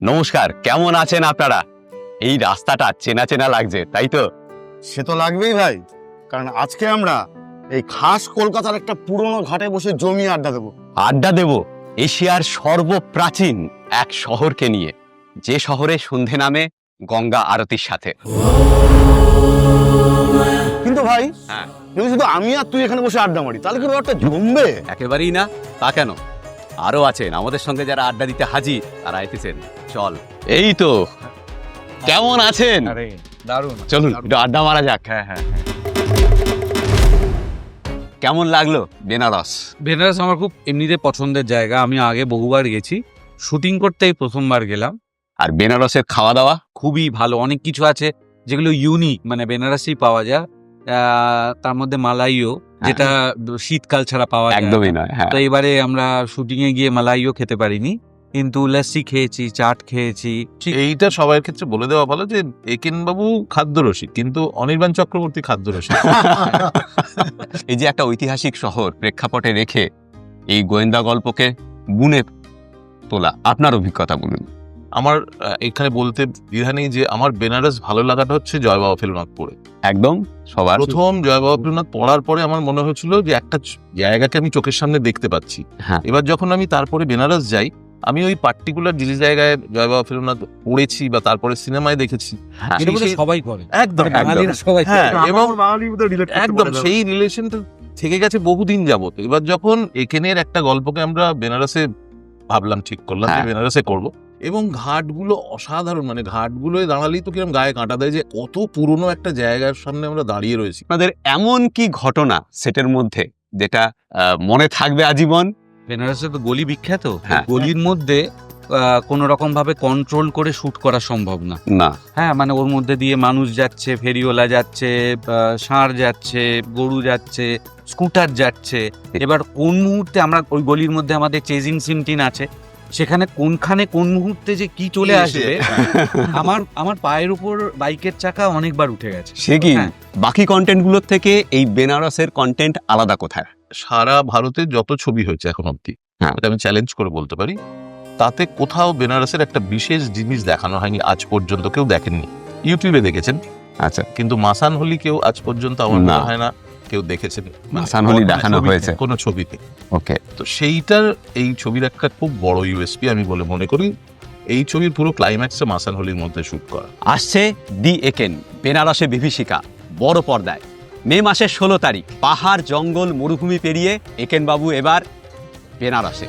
নমস্কার, কেমন আছেন আপনারা? এই রাস্তাটা চেনা চেনা লাগছে, তাই তো? সে তো লাগবেই ভাই, কারণ আজকে আমরা এই খাস কলকাতার একটা পুরনো ঘাটে বসে জমিয়ে আড্ডা দেবো। আড্ডা দেব এশিয়ার সর্বপ্রাচীন এক শহরকে নিয়ে, যে শহরে সন্ধে নামে গঙ্গা আরতির সাথে। কিন্তু ভাই, হ্যাঁ, যদি শুধু আমি আর তুই এখানে বসে আড্ডা মারি তাহলে কি ব্যাপারটা জমবে? একেবারেই না। তা কেন? আরো আছেন আমাদের সঙ্গে যারা আড্ডা দিতে হাজির, তারা এসেছেন। চল, এই তো। কেমন আছেন? আরে দারুণ, চলুন একটু আড্ডা মারা যাক। হ্যাঁ। কেমন লাগলো বেনারস? বেনারস আমার খুব এমনিতে পছন্দের জায়গা। আমি আগে বহুবার গেছি, শুটিং করতেই প্রথমবার গেলাম। আর বেনারসের খাওয়া দাওয়া? খুবই ভালো, অনেক কিছু আছে যেগুলো ইউনিক, মানে বেনারসি পাওয়া যায়। তার মধ্যে মালাইও, যেটা শীতকাল ছাড়া পাওয়া যায় একদমই নয়। হ্যাঁ, তো এবারে আমরা শুটিং এ গিয়ে মালাইও খেতে পারিনি, কিন্তু লস্যি খেয়েছি, চাট খেয়েছি। এইটা সবার ক্ষেত্রে বলে দেওয়া ভালো যে একেন বাবু খাদ্যরসিক, কিন্তু অনির্বাণ চক্রবর্তী খাদ্যরসিক। এই যে একটা ঐতিহাসিক শহর প্রেক্ষাপটে রেখে এই গোয়েন্দা গল্পকে বুনে তোলা, আপনার অভিজ্ঞতা বলুন। আমার এখানে বলতে দ্বিধা নেই যে আমার বেনারস ভালো লাগাটা হচ্ছে জয় বাবা ফেলুনাথ পড়ে। একদম সবার প্রথম জয় বাবা ফেলুনাথ পড়ার পরে আমার মনে হয়েছিল যে একটা জায়গাকে আমি চোখের সামনে দেখতে পাচ্ছি। হ্যাঁ। এবার যখন আমি তারপরে বেনারস যাই, আমি ওই পার্টিকুলার যে জায়গায় জয় বাবা ফেলুনাথ পড়েছি বা তারপরে সিনেমায় দেখেছি, হ্যাঁ, এটা বোধহয় সবাই করে, একদম বাঙালিরা সবাই করে। হ্যাঁ, এবং একদম একদম সেই রিলেশনটা থেকে গেছে বহুদিন যাবত। এবার যখন এখানের একটা গল্পকে আমরা বেনারসে ভাবলাম, ঠিক করলাম যে হ্যাঁ। বেনারসে করব, এবং ঘাটগুলো অসাধারণ, মানে ঘাটগুলোয় দাঁড়ালেই তো কিরকম গায়ে কাঁটা দেয় যে কত পুরনো একটা জায়গার সামনে আমরা দাঁড়িয়ে রয়েছি। আপনাদের এমন কি ঘটনা সেটের মধ্যে যেটা মনে থাকবে আজীবন? বেনারসে তো গলি বিখ্যাত, হ্যাঁ। গলির মধ্যে কোনো রকম ভাবে কন্ট্রোল করে শুট করা সম্ভব না। না, হ্যাঁ, মানে ওর মধ্যে দিয়ে মানুষ যাচ্ছে, ফেরিওয়ালা যাচ্ছে, ষাঁড় যাচ্ছে, গরু যাচ্ছে, স্কুটার যাচ্ছে। এবার কোন মুহূর্তে আমরা ওই গলির মধ্যে আমাদের চেজিং সিন আছে, সেখানে কোনখানে কোন মুহূর্তে যে কি চলে আসবে, আমার পায়ের উপর বাইকের চাকা অনেকবার উঠে গেছে। সে কি হ্যাঁ। বাকি কন্টেন্ট গুলোর থেকে এই বেনারসের কন্টেন্ট আলাদা কোথায়? সারা ভারতে যত ছবি হয়েছে এখন অব্দি, হ্যাঁ। এটা আমি চ্যালেঞ্জ করে বলতে পারি, তাতে কোথাও বেনারসের একটা বিশেষ জিনিস দেখানো হয়নি আজ পর্যন্ত। কেউ দেখেননি, ইউটিউবে দেখেছেন, আচ্ছা, কিন্তু মাসান হোলি কেউ আজ পর্যন্ত আমার না। মনে হয় না কেউ দেখেছেন। মাসান হোলি দেখানো হয়েছে কোনো ছবিতে। ওকে। তো সেইটার, এই ছবির একটা খুব বড় ইউএসপি আমি বলে মনে করি। এই ছবির পুরো ক্লাইম্যাক্সে মাসান হোলির মধ্যে শুট করা। আসছে দি একেন, বেনারসে বিভীষিকা, বড় পর্দায় মে মাসের 16 তারিখ। পাহাড়, জঙ্গল, মরুভূমি পেরিয়ে একেন বাবু এবার বেনারসে।